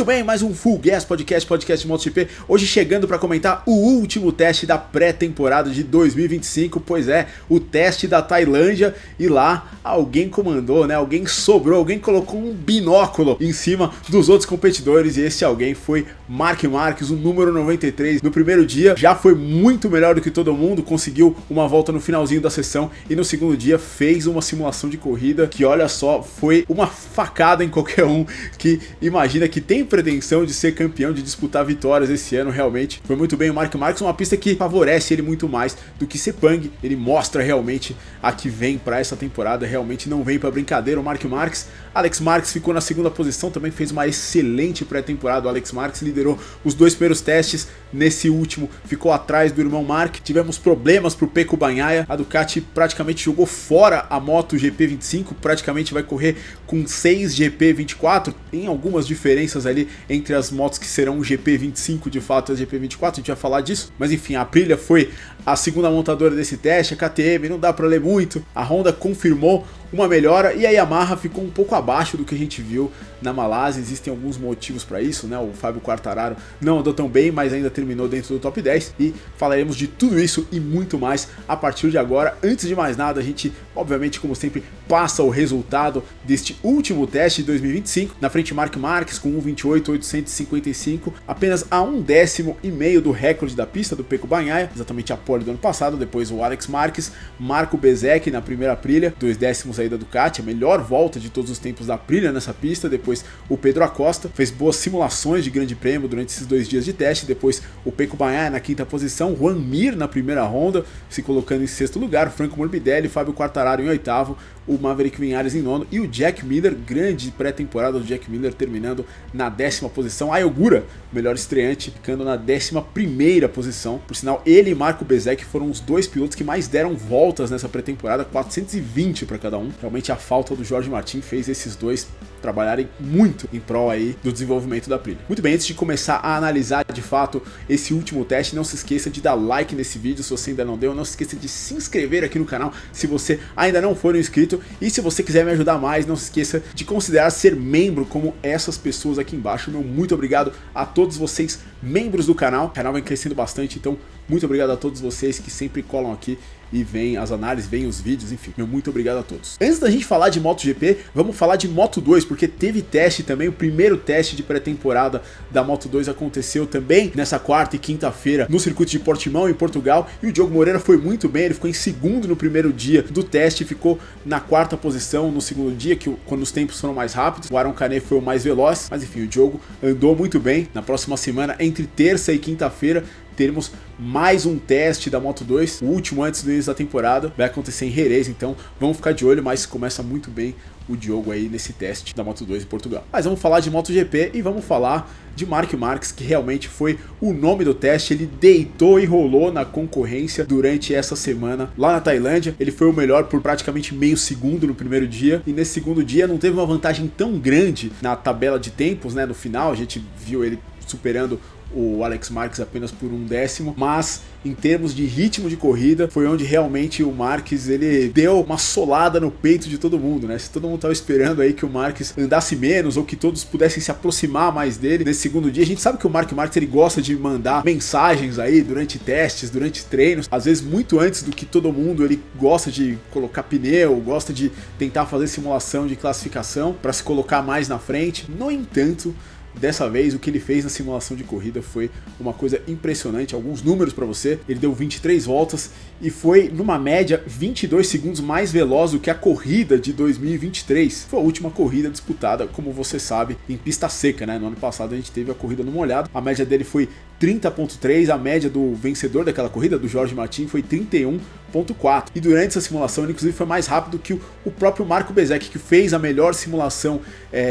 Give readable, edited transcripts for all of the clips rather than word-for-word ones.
Muito bem, mais um Full Gas podcast de MotoGP. Hoje chegando para comentar o último teste da pré-temporada de 2025. Pois é, o teste da Tailândia. E lá alguém comandou, né? Alguém sobrou, alguém colocou um binóculo em cima dos outros competidores. E esse alguém foi Marc Marquez, o número 93. No primeiro dia já foi muito melhor do que todo mundo. Conseguiu uma volta no finalzinho da sessão. E no segundo dia fez uma simulação de corrida que, olha só, foi uma facada em qualquer um que imagina que tem pretensão de ser campeão, de disputar vitórias esse ano. Realmente foi muito bem o Marc Marquez, uma pista que favorece ele muito mais do que Sepang. Ele mostra realmente a que vem para essa temporada, realmente não vem para brincadeira o Marc Marquez. Alex Marquez ficou na segunda posição, também fez uma excelente pré-temporada. O Alex Marquez liderou os dois primeiros testes, nesse último ficou atrás do irmão Marc. Tivemos problemas para o Pecco Bagnaia, a Ducati praticamente jogou fora a moto GP25, praticamente vai correr com 6 GP24, tem algumas diferenças ali entre as motos que serão o GP25 de fato e as GP24, a gente vai falar disso, mas enfim, a Aprilia foi a segunda montadora desse teste, a KTM não dá para ler muito, a Honda confirmou uma melhora e a Yamaha ficou um pouco abaixo do que a gente viu na Malásia. Existem alguns motivos para isso, né? O Fábio Quartararo não andou tão bem, mas ainda terminou dentro do top 10 e falaremos de tudo isso e muito mais a partir de agora. Antes de mais nada, a gente, obviamente, como sempre, passa o resultado deste último teste de 2025. Na frente, Marc Marquez com 1:28.855, apenas a 1/10 do recorde da pista do Pecco Bagnaia, exatamente a pole do ano passado. Depois o Alex Marquez, Marco Bezzecchi na primeira Aprilia, 2/10 aí da Ducati, a melhor volta de todos os tempos da Aprilia nessa pista. Depois o Pedro Acosta fez boas simulações de grande prêmio durante esses 2 dias de teste. Depois o Pecco Bagnaia na quinta posição, Juan Mir na primeira ronda, se colocando em sexto lugar, Franco Morbidelli, Fábio Quartararo em oitavo, o Maverick Vinhares em nono e o Jack Miller, grande pré-temporada do Jack Miller, terminando na 10ª posição. A Ogura, melhor estreante, ficando na 11ª posição. Por sinal, ele e Marco Bezzecchi foram os dois pilotos que mais deram voltas nessa pré-temporada, 420 para cada um. Realmente a falta do Jorge Martin fez esses dois trabalharem muito em prol aí do desenvolvimento da Aprilia. Muito bem, antes de começar a analisar de fato esse último teste, não se esqueça de dar like nesse vídeo se você ainda não deu, não se esqueça de se inscrever aqui no canal se você ainda não for um inscrito, e se você quiser me ajudar mais, não se esqueça de considerar ser membro como essas pessoas aqui embaixo. Meu muito obrigado a todos vocês, membros do canal. O canal vem crescendo bastante, então muito obrigado a todos vocês que sempre colam aqui e veem as análises, veem os vídeos, enfim, meu muito obrigado a todos. Antes da gente falar de MotoGP, vamos falar de Moto2, porque teve teste também, o primeiro teste de pré-temporada da Moto2 aconteceu também nessa quarta e quinta-feira no circuito de Portimão, em Portugal, e o Diogo Moreira foi muito bem, ele ficou em segundo no primeiro dia do teste, ficou na 4ª posição no segundo dia, quando os tempos foram mais rápidos, o Aron Canet foi o mais veloz, mas enfim, o Diogo andou muito bem. Na próxima semana, entre terça e quinta-feira, teremos mais um teste da Moto2, o último antes do início da temporada, vai acontecer em Jerez, então vamos ficar de olho, mas começa muito bem o Diogo aí nesse teste da Moto2 em Portugal. Mas vamos falar de MotoGP e vamos falar de Marc Marquez, que realmente foi o nome do teste. Ele deitou e rolou na concorrência durante essa semana lá na Tailândia. Ele foi o melhor por praticamente meio segundo no primeiro dia, e nesse segundo dia não teve uma vantagem tão grande na tabela de tempos, né? No final a gente viu ele superando o Alex Marquez apenas por 1/10, mas em termos de ritmo de corrida foi onde realmente o Marquez ele deu uma solada no peito de todo mundo, né? Se todo mundo estava esperando aí que o Marquez andasse menos ou que todos pudessem se aproximar mais dele nesse segundo dia, a gente sabe que o Marc Marquez ele gosta de mandar mensagens aí durante testes, durante treinos, às vezes muito antes do que todo mundo. Ele gosta de colocar pneu, gosta de tentar fazer simulação de classificação para se colocar mais na frente. No entanto, dessa vez, o que ele fez na simulação de corrida foi uma coisa impressionante. Alguns números para você: ele deu 23 voltas e foi numa média 22 segundos mais veloz do que a corrida de 2023. Foi a última corrida disputada, como você sabe, em pista seca, né? No ano passado a gente teve a corrida no molhado, a média dele foi 30.3, a média do vencedor daquela corrida, do Jorge Martin, foi 31.4. E durante essa simulação ele inclusive foi mais rápido que o próprio Marco Bezzecchi, que fez a melhor simulação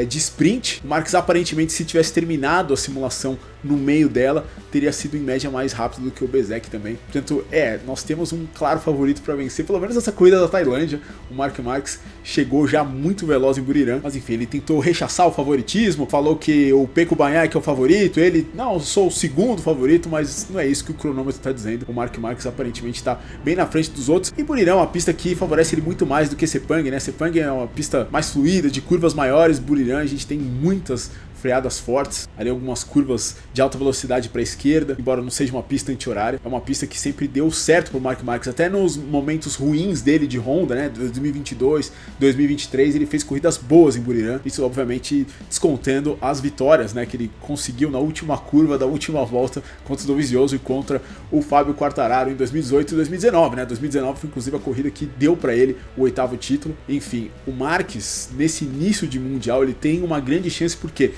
de sprint. O Marquez aparentemente, se tivesse terminado a simulação no meio dela, teria sido em média mais rápido do que o Bezzecchi também. Portanto, nós temos um claro favorito para vencer, pelo menos essa corrida da Tailândia. O Marc Marquez chegou já muito veloz em Buriram, mas enfim, ele tentou rechaçar o favoritismo, falou que o Pecco Bagnaia que é o favorito, ele, não, eu sou o segundo favorito, mas não é isso que o cronômetro está dizendo. O Marc Marquez aparentemente está bem na frente dos outros, e Buriram é uma pista que favorece ele muito mais do que Sepang, né? Sepang é uma pista mais fluida, de curvas maiores. Buriram a gente tem muitas freadas fortes, ali algumas curvas de alta velocidade para a esquerda, embora não seja uma pista anti-horária, é uma pista que sempre deu certo para o Mark Marques, até nos momentos ruins dele de Honda, né, 2022, 2023, ele fez corridas boas em Buriram, isso obviamente descontando as vitórias, né, que ele conseguiu na última curva da última volta contra o Dovizioso e contra o Fábio Quartararo em 2018 e 2019, né, 2019 foi inclusive a corrida que deu para ele o 8º título. Enfim, o Marques, nesse início de Mundial, ele tem uma grande chance porque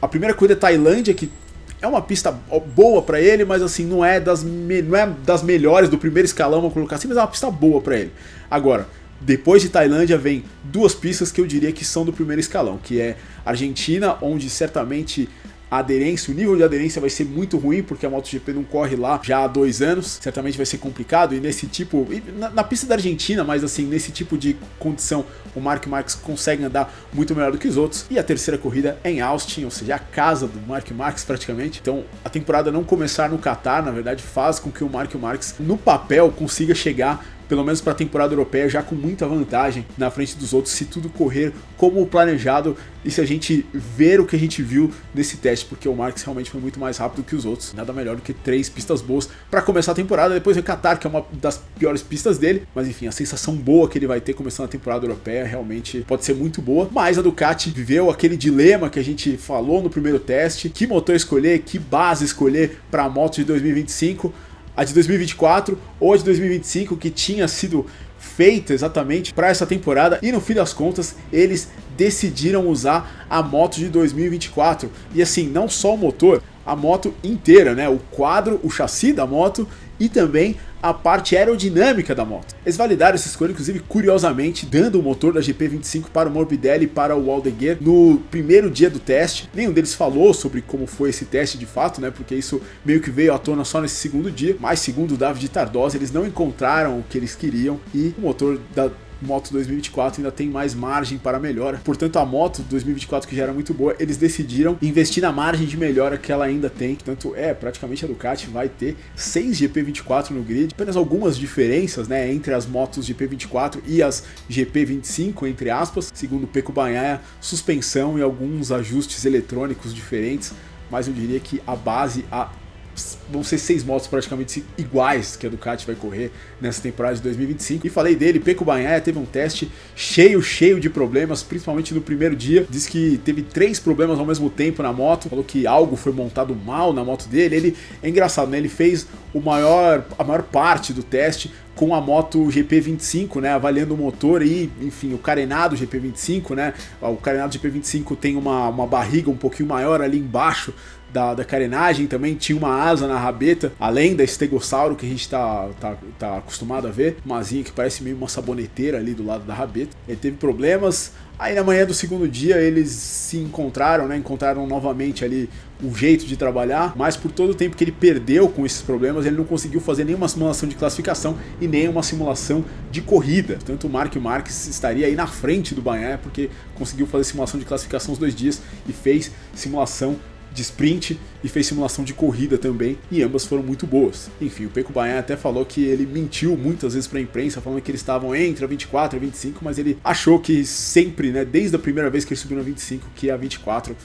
a primeira corrida é Tailândia, que é uma pista boa para ele, mas assim, não é das melhores do primeiro escalão, vou colocar assim, mas é uma pista boa para ele. Agora, depois de Tailândia vem duas pistas que eu diria que são do primeiro escalão, que é Argentina, onde certamente a aderência, o nível de aderência vai ser muito ruim, porque a MotoGP não corre lá já há 2 anos, certamente vai ser complicado, e nesse tipo, na pista da Argentina, mas assim, nesse tipo de condição, o Mark Marques consegue andar muito melhor do que os outros. E a terceira corrida é em Austin, ou seja, a casa do Mark Marques praticamente. Então, a temporada não começar no Qatar, na verdade, faz com que o Mark Marques, no papel, consiga chegar pelo menos para a temporada europeia, já com muita vantagem na frente dos outros, se tudo correr como planejado e se a gente ver o que a gente viu nesse teste, porque o Marques realmente foi muito mais rápido que os outros. Nada melhor do que 3 pistas boas para começar a temporada, depois o Qatar, que é uma das piores pistas dele, mas enfim, a sensação boa que ele vai ter começando a temporada europeia realmente pode ser muito boa. Mas a Ducati viveu aquele dilema que a gente falou no primeiro teste, que motor escolher, que base escolher para a moto de 2025, a de 2024 ou a de 2025, que tinha sido feita exatamente para essa temporada, e no fim das contas eles decidiram usar a moto de 2024. E assim, não só o motor, a moto inteira, né? O quadro, o chassi da moto e também a parte aerodinâmica da moto. Eles validaram essa escolha, inclusive, curiosamente, dando o motor da GP25 para o Morbidelli e para o Aldeguer no primeiro dia do teste. Nenhum deles falou sobre como foi esse teste de fato, né? Porque isso meio que veio à tona só nesse segundo dia. Mas, segundo o David Tardosa, eles não encontraram o que eles queriam e o motor da moto 2024 ainda tem mais margem para melhora. Portanto, a moto 2024, que já era muito boa, eles decidiram investir na margem de melhora que ela ainda tem. Portanto, praticamente a Ducati vai ter 6 GP24 no grid. Apenas algumas diferenças, né, entre as motos GP24 e as GP25, entre aspas. Segundo o Pecco Bagnaia, suspensão e alguns ajustes eletrônicos diferentes. Mas eu diria que a base, vão ser 6 motos praticamente iguais que a Ducati vai correr nessa temporada de 2025. E falei dele, Pecco Bagnaia teve um teste cheio de problemas, principalmente no primeiro dia. Diz que teve 3 problemas ao mesmo tempo na moto, falou que algo foi montado mal na moto dele. Ele, é engraçado, né? Ele fez a maior parte do teste com a moto GP25, né, avaliando o motor e, enfim, o carenado GP25, né, o carenado GP25 tem uma barriga um pouquinho maior ali embaixo da carenagem, também tinha uma asa na rabeta, além da estegossauro que a gente tá acostumado a ver, uma asinha que parece meio uma saboneteira ali do lado da rabeta. Ele teve problemas, aí na manhã do segundo dia eles se encontraram, né, encontraram novamente ali o jeito de trabalhar, mas por todo o tempo que ele perdeu com esses problemas, ele não conseguiu fazer nenhuma simulação de classificação e nem uma simulação de corrida. Tanto o Mark Marques estaria aí na frente do Bagnaia, porque conseguiu fazer simulação de classificação os 2 dias e fez simulação de sprint e fez simulação de corrida também, e ambas foram muito boas. Enfim, o Pecco Bagnaia até falou que ele mentiu muitas vezes para a imprensa, falando que eles estavam entre a 24 e a 25, mas ele achou que sempre, né, desde a primeira vez que ele subiu na 25, que a 24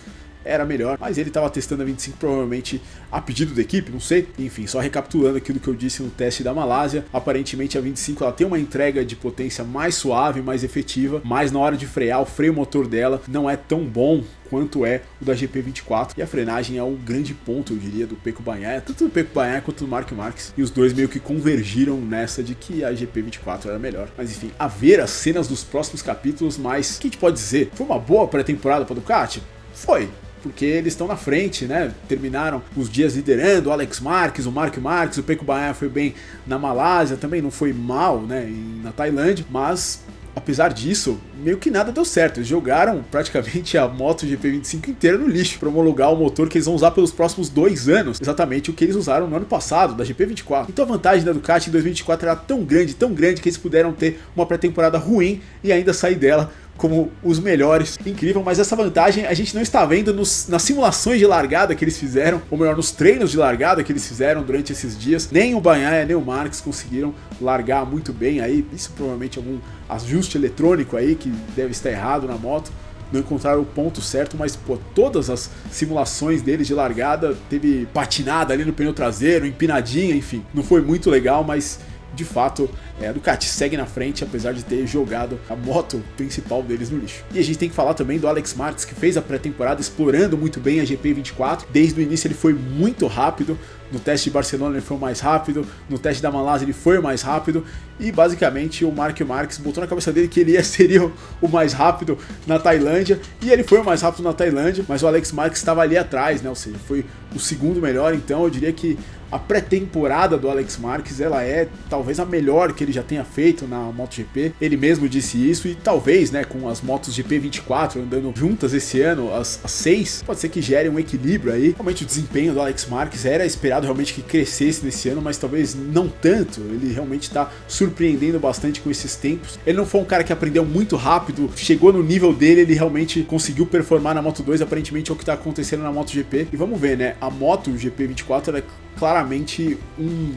era melhor, mas ele estava testando a 25 provavelmente a pedido da equipe, não sei. Enfim, só recapitulando aquilo que eu disse no teste da Malásia, aparentemente a 25 ela tem uma entrega de potência mais suave, mais efetiva, mas na hora de frear, o freio motor dela não é tão bom quanto é o da GP24, e a frenagem é um grande ponto, eu diria, do Pecco Bagnaia, tanto do Pecco Bagnaia quanto do Mark Marques, e os dois meio que convergiram nessa de que a GP24 era melhor. Mas enfim, a ver as cenas dos próximos capítulos, mas o que a gente pode dizer? Foi uma boa pré-temporada para a Ducati? Foi, porque eles estão na frente, né? Terminaram os dias liderando, o Alex Marques, o Mark Marques, o Pecco Bagnaia foi bem na Malásia, também não foi mal, né, na Tailândia, mas apesar disso, meio que nada deu certo. Eles jogaram praticamente a moto GP25 inteira no lixo para homologar o motor que eles vão usar pelos próximos 2 anos, exatamente o que eles usaram no ano passado, da GP24. Então a vantagem da Ducati em 2024 era tão grande, que eles puderam ter uma pré-temporada ruim e ainda sair dela como os melhores. Incrível, mas essa vantagem a gente não está vendo nas simulações de largada que eles fizeram, ou melhor, nos treinos de largada que eles fizeram durante esses dias. Nem o Bagnaia, nem o Marques conseguiram largar muito bem aí. Isso provavelmente é algum ajuste eletrônico aí que deve estar errado na moto. não encontraram o ponto certo, mas pô, todas as simulações deles de largada teve patinada ali no pneu traseiro, empinadinha, enfim, não foi muito legal, mas de fato, a Ducati segue na frente, apesar de ter jogado a moto principal deles no lixo. E a gente tem que falar também do Alex Marques, que fez a pré-temporada explorando muito bem a GP24. Desde o início ele foi muito rápido, no teste de Barcelona ele foi o mais rápido, no teste da Malásia ele foi o mais rápido, e basicamente o Mark Marques botou na cabeça dele que ele seria o mais rápido na Tailândia, e ele foi o mais rápido na Tailândia, mas o Alex Marques estava ali atrás, né? Ou seja, foi o segundo melhor. Então eu diria que a pré-temporada do Alex Marques, ela é talvez a melhor que ele já tenha feito na MotoGP. Ele mesmo disse isso, e talvez, né, com as motos GP24 andando juntas esse ano, as 6, pode ser que gere um equilíbrio aí. Realmente o desempenho do Alex Marques era esperado realmente que crescesse nesse ano, mas talvez não tanto. Ele realmente está surpreendendo bastante com esses tempos. Ele não foi um cara que aprendeu muito rápido, chegou no nível dele, ele realmente conseguiu performar na Moto2, aparentemente é o que está acontecendo na MotoGP. E vamos ver, né, a Moto GP24 ela é claramente um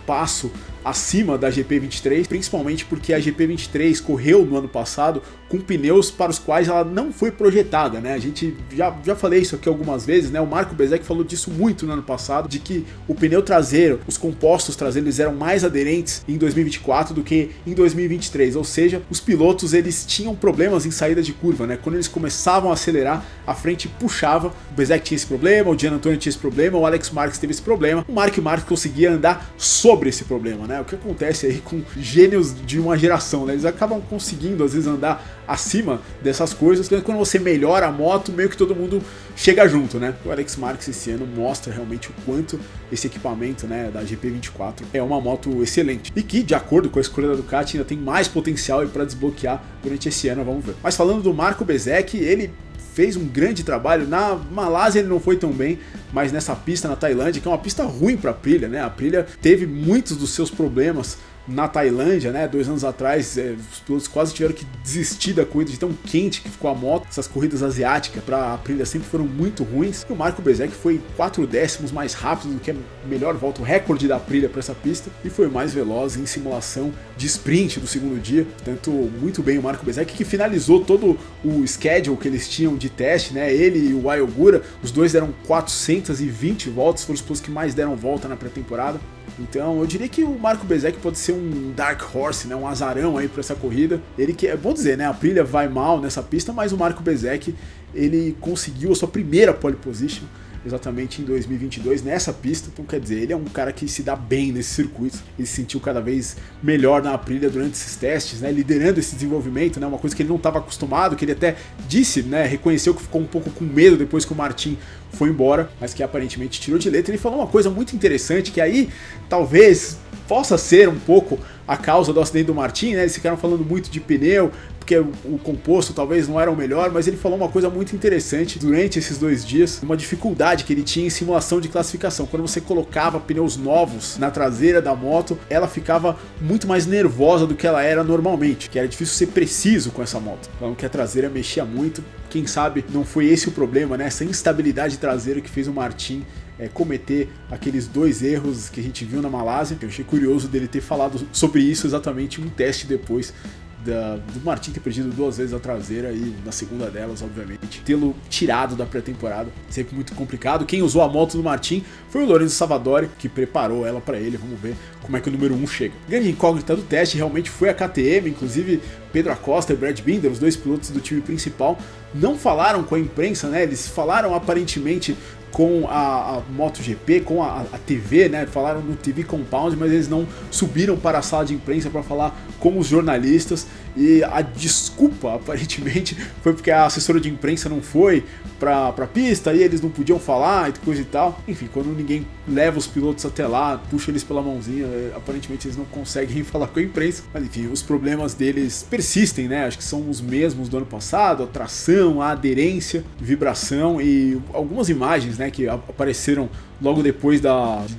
passo acima da GP23, principalmente porque a GP23 correu no ano passado com pneus para os quais ela não foi projetada, né? A gente já falei isso aqui algumas vezes, né? O Marco Bezzecchi falou disso muito no ano passado, de que o pneu traseiro, os compostos traseiros eram mais aderentes em 2024 do que em 2023, ou seja, os pilotos eles tinham problemas em saída de curva, né? Quando eles começavam a acelerar, a frente puxava, o Bezzecchi tinha esse problema, o Gian Antonio tinha esse problema, o Alex Marques teve esse problema, o Mark Marques conseguia andar sobre esse problema, né? O que acontece aí com gênios de uma geração, né? Eles acabam conseguindo às vezes andar acima dessas coisas, quando você melhora a moto, meio que todo mundo chega junto, né? O Alex Marques esse ano mostra realmente o quanto esse equipamento, né, da GP24 é uma moto excelente, e que, de acordo com a escolha da Ducati, ainda tem mais potencial para desbloquear durante esse ano, vamos ver. Mas falando do Marco Bezzecchi, ele fez um grande trabalho. Na Malásia ele não foi tão bem, mas nessa pista na Tailândia, que é uma pista ruim para a Aprilia, né? A Aprilia teve muitos dos seus problemas na Tailândia, né? 2 anos atrás, os pilotos quase tiveram que desistir da corrida de tão quente que ficou a moto. Essas corridas asiáticas para a Aprilia sempre foram muito ruins. E o Marco Bezzecchi foi 4 décimos mais rápido do que a melhor volta, o recorde da Aprilia para essa pista, e foi mais veloz em simulação de sprint do segundo dia. Portanto, muito bem o Marco Bezzecchi, que finalizou todo o schedule que eles tinham de teste, né? Ele e o Ai Ogura, os dois deram 420 voltas, foram os pilotos que mais deram volta na pré-temporada. Então eu diria que o Marco Bezzecchi pode ser um dark horse, né, um azarão aí para essa corrida. Ele que é bom dizer, né, a Aprilia vai mal nessa pista, mas o Marco Bezzecchi ele conseguiu a sua primeira pole position exatamente em 2022 nessa pista. Então quer dizer, ele é um cara que se dá bem nesse circuito, ele se sentiu cada vez melhor na Aprilia durante esses testes, né, liderando esse desenvolvimento, né, uma coisa que ele não estava acostumado, que ele até disse, né, reconheceu que ficou um pouco com medo depois que o Martin foi embora, mas que aparentemente tirou de letra. Ele falou uma coisa muito interessante, que aí talvez possa ser um pouco a causa do acidente do Martin, né? Eles ficaram falando muito de pneu, porque o composto talvez não era o melhor, mas ele falou uma coisa muito interessante durante esses 2 dias, uma dificuldade que ele tinha em simulação de classificação. Quando você colocava pneus novos na traseira da moto, ela ficava muito mais nervosa do que ela era normalmente, que era difícil ser preciso com essa moto, falando que a traseira mexia muito. Quem sabe não foi esse o problema, né? Essa instabilidade traseira que fez o Martin cometer aqueles 2 erros que a gente viu na Malásia. Eu achei curioso dele ter falado sobre isso exatamente um teste depois do Martin ter perdido 2 vezes a traseira, e na segunda delas, obviamente, tê-lo tirado da pré-temporada. Sempre muito complicado. Quem usou a moto do Martin foi o Lorenzo Savadori, que preparou ela para ele. Vamos ver como é que o número 1 chega. Grande incógnita do teste realmente foi a KTM, inclusive Pedro Acosta e Brad Binder, os 2 pilotos do time principal, não falaram com a imprensa, né? Eles falaram aparentemente com a MotoGP, com a TV, né? Falaram no TV Compound, mas eles não subiram para a sala de imprensa para falar com os jornalistas. E a desculpa, aparentemente, foi porque a assessora de imprensa não foi para a pista e eles não podiam falar e coisa e tal. Enfim, quando ninguém leva os pilotos até lá, puxa eles pela mãozinha, aparentemente eles não conseguem falar com a imprensa. Mas enfim, os problemas deles persistem, né? Acho que são os mesmos do ano passado: a tração, a aderência, vibração e algumas imagens, né, que apareceram logo depois de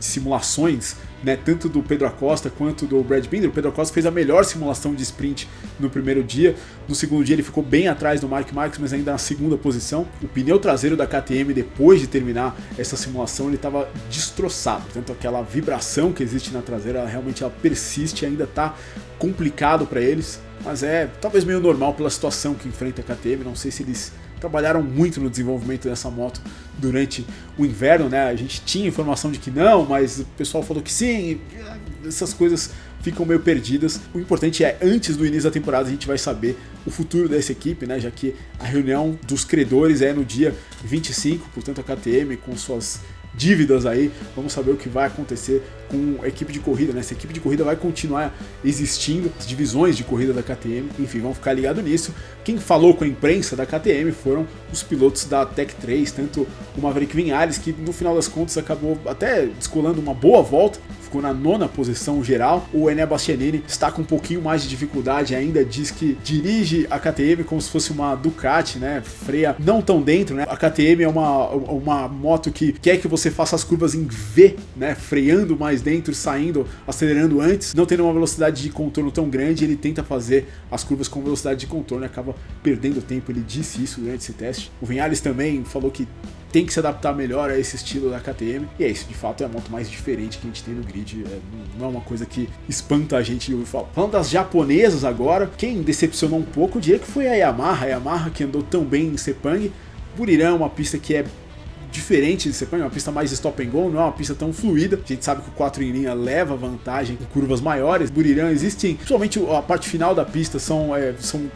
simulações, né, tanto do Pedro Acosta quanto do Brad Binder. O Pedro Acosta fez a melhor simulação de sprint no primeiro dia. No segundo dia ele ficou bem atrás do Mark Marques, mas ainda na segunda posição. O pneu traseiro da KTM, depois de terminar essa simulação, ele estava destroçado. Portanto, aquela vibração que existe na traseira, ela realmente persiste, ainda está complicado para eles. mas é talvez meio normal pela situação que enfrenta a KTM. Não sei se eles trabalharam muito no desenvolvimento dessa moto durante o inverno, né? A gente tinha informação de que não, mas o pessoal falou que sim, e essas coisas ficam meio perdidas. O importante é, antes do início da temporada, a gente vai saber o futuro dessa equipe, né? Já que a reunião dos credores é no dia 25, portanto a KTM com suas dívidas aí, vamos saber o que vai acontecer com a equipe de corrida, né? Essa equipe de corrida vai continuar existindo, as divisões de corrida da KTM, enfim, vamos ficar ligados nisso. Quem falou com a imprensa da KTM foram os pilotos da Tech 3, tanto o Maverick Vinhares, que no final das contas acabou até descolando uma boa volta, ficou na 9ª posição geral. O Enea Bastianini está com um pouquinho mais de dificuldade ainda, diz que dirige a KTM como se fosse uma Ducati, né? Freia não tão dentro, né? A KTM é uma moto que quer que você faça as curvas em V, né? Freando mais dentro, saindo, acelerando antes, não tendo uma velocidade de contorno tão grande, ele tenta fazer as curvas com velocidade de contorno e acaba perdendo tempo. Ele disse isso durante esse teste. O Vinhares também falou que tem que se adaptar melhor a esse estilo da KTM, e é isso, de fato é a moto mais diferente que a gente tem no grid, não é uma coisa que espanta a gente de ouvir falar. Falando das japonesas agora, quem decepcionou um pouco, eu diria que foi a Yamaha que andou tão bem em Sepang. Buriram é uma pista que é diferente de Sepang, é uma pista mais stop and go, não é uma pista tão fluida. A gente sabe que o 4 em linha leva vantagem em curvas maiores. Buriram existem, principalmente a parte final da pista são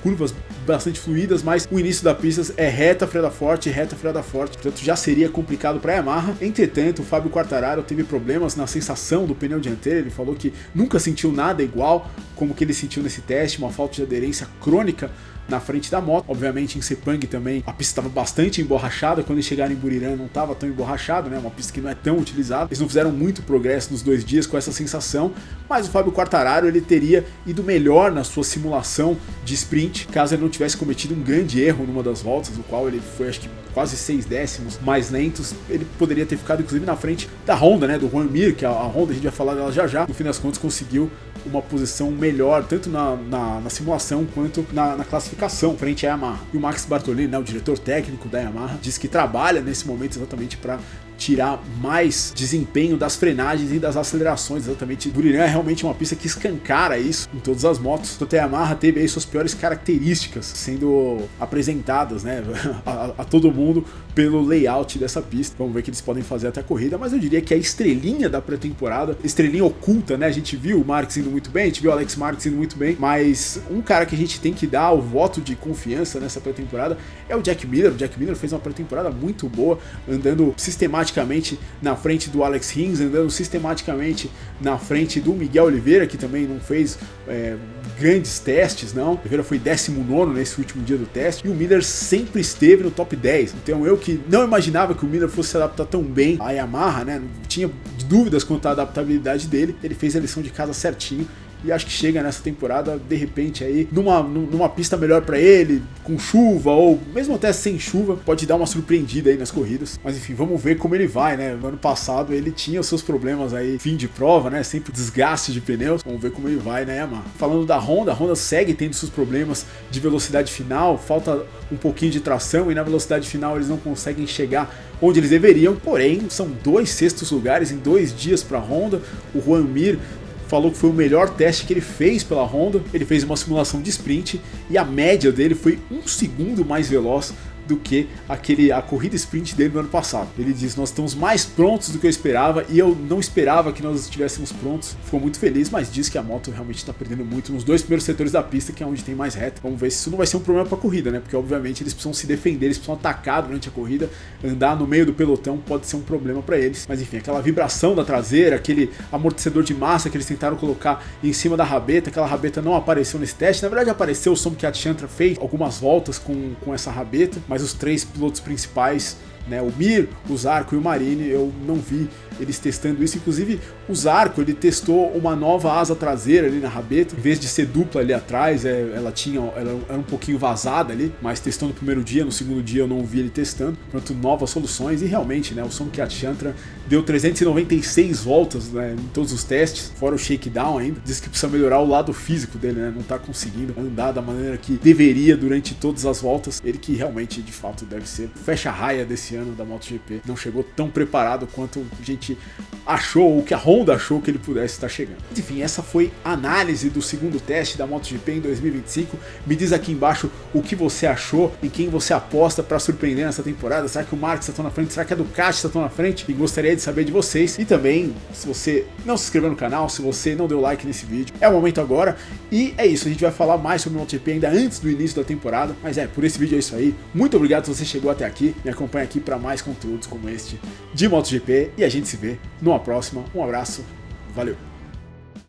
curvas bastante fluidas, mas o início da pista é reta, freada forte, portanto já seria complicado para a Yamaha. Entretanto, o Fábio Quartararo teve problemas na sensação do pneu dianteiro, ele falou que nunca sentiu nada igual como que ele sentiu nesse teste, uma falta de aderência crônica na frente da moto. Obviamente em Sepang também a pista estava bastante emborrachada, quando eles chegaram em Buriram não estava tão emborrachado, né? Uma pista que não é tão utilizada. Eles não fizeram muito progresso nos 2 dias com essa sensação, mas o Fábio Quartararo ele teria ido melhor na sua simulação de sprint, caso ele não tivesse cometido um grande erro numa das voltas, no qual ele foi acho que quase 6 décimos mais lentos. Ele poderia ter ficado inclusive na frente da Honda, né? Do Juan Mir, que a Honda a gente vai falar dela já. No fim das contas conseguiu uma posição melhor, tanto na simulação quanto na classificação, frente à Yamaha. E o Max Bartolini, né, o diretor técnico da Yamaha, diz que trabalha nesse momento exatamente para tirar mais desempenho das frenagens e das acelerações, exatamente. Buriram é realmente uma pista que escancara isso em todas as motos. Então a Yamaha teve aí suas piores características sendo apresentadas, né, a todo mundo pelo layout dessa pista. Vamos ver o que eles podem fazer até a corrida, mas eu diria que a estrelinha da pré-temporada, estrelinha oculta, né, a gente viu o Marques indo muito bem, a gente viu o Alex Marques indo muito bem, mas um cara que a gente tem que dar o voto de confiança nessa pré-temporada é o Jack Miller. O Jack Miller fez uma pré-temporada muito boa, andando sistematicamente na frente do Alex Rins, andando sistematicamente na frente do Miguel Oliveira, que também não fez grandes testes, não. Oliveira foi 19º nesse último dia do teste, e o Miller sempre esteve no top 10. Então eu que não imaginava que o Miller fosse se adaptar tão bem à Yamaha, né, não tinha dúvidas quanto à adaptabilidade dele, ele fez a lição de casa certinho. E acho que chega nessa temporada, de repente, aí numa pista melhor para ele, com chuva, ou mesmo até sem chuva, pode dar uma surpreendida aí nas corridas. Mas enfim, vamos ver como ele vai, né? No ano passado ele tinha os seus problemas aí, fim de prova, né? Sempre desgaste de pneus. Vamos ver como ele vai na Yamaha. Falando da Honda, a Honda segue tendo seus problemas de velocidade final, falta um pouquinho de tração, e na velocidade final eles não conseguem chegar onde eles deveriam. Porém, são 2 6º lugares em 2 dias para a Honda. O Juan Mir falou que foi o melhor teste que ele fez pela Honda. Ele fez uma simulação de sprint e a média dele foi 1 segundo mais veloz do que a corrida sprint dele no ano passado. Ele diz: nós estamos mais prontos do que eu esperava, e eu não esperava que nós estivéssemos prontos. Ficou muito feliz, mas diz que a moto realmente está perdendo muito nos 2 primeiros setores da pista, que é onde tem mais reta. Vamos ver se isso não vai ser um problema para a corrida, né? Porque obviamente eles precisam se defender, eles precisam atacar durante a corrida. Andar no meio do pelotão pode ser um problema para eles. Mas enfim, aquela vibração da traseira, aquele amortecedor de massa que eles tentaram colocar em cima da rabeta, aquela rabeta não apareceu nesse teste. Na verdade apareceu, o Somkiat Chantra fez algumas voltas com essa rabeta, mas os 3 pilotos principais, né, o Mir, o Zarco e o Marini, eu não vi eles testando isso. Inclusive o Zarco, ele testou uma nova asa traseira ali na rabeta, em vez de ser dupla ali atrás, ela era um pouquinho vazada ali, mas testou no primeiro dia, no segundo dia eu não vi ele testando. Portanto, novas soluções, e realmente, né, o Somkiat Chantra deu 396 voltas, né, em todos os testes, fora o shakedown ainda. Diz que precisa melhorar o lado físico dele, né, não tá conseguindo andar da maneira que deveria durante todas as voltas. Ele que realmente, de fato, deve ser fecha-raia desse ano. ano da MotoGP não chegou tão preparado quanto a gente achou, ou que a Honda achou que ele pudesse estar chegando. Enfim, essa foi a análise do segundo teste da MotoGP em 2025. Me diz aqui embaixo o que você achou e quem você aposta para surpreender nessa temporada. Será que o Marques está tão na frente? Será que a Ducati está tão na frente? E gostaria de saber de vocês. E também, se você não se inscreveu no canal, se você não deu like nesse vídeo, é o momento agora. E é isso, a gente vai falar mais sobre o MotoGP ainda antes do início da temporada. Mas por esse vídeo é isso aí. Muito obrigado se você chegou até aqui. Me acompanha aqui para mais conteúdos como este de MotoGP. E a gente se vê numa próxima. Um abraço, valeu!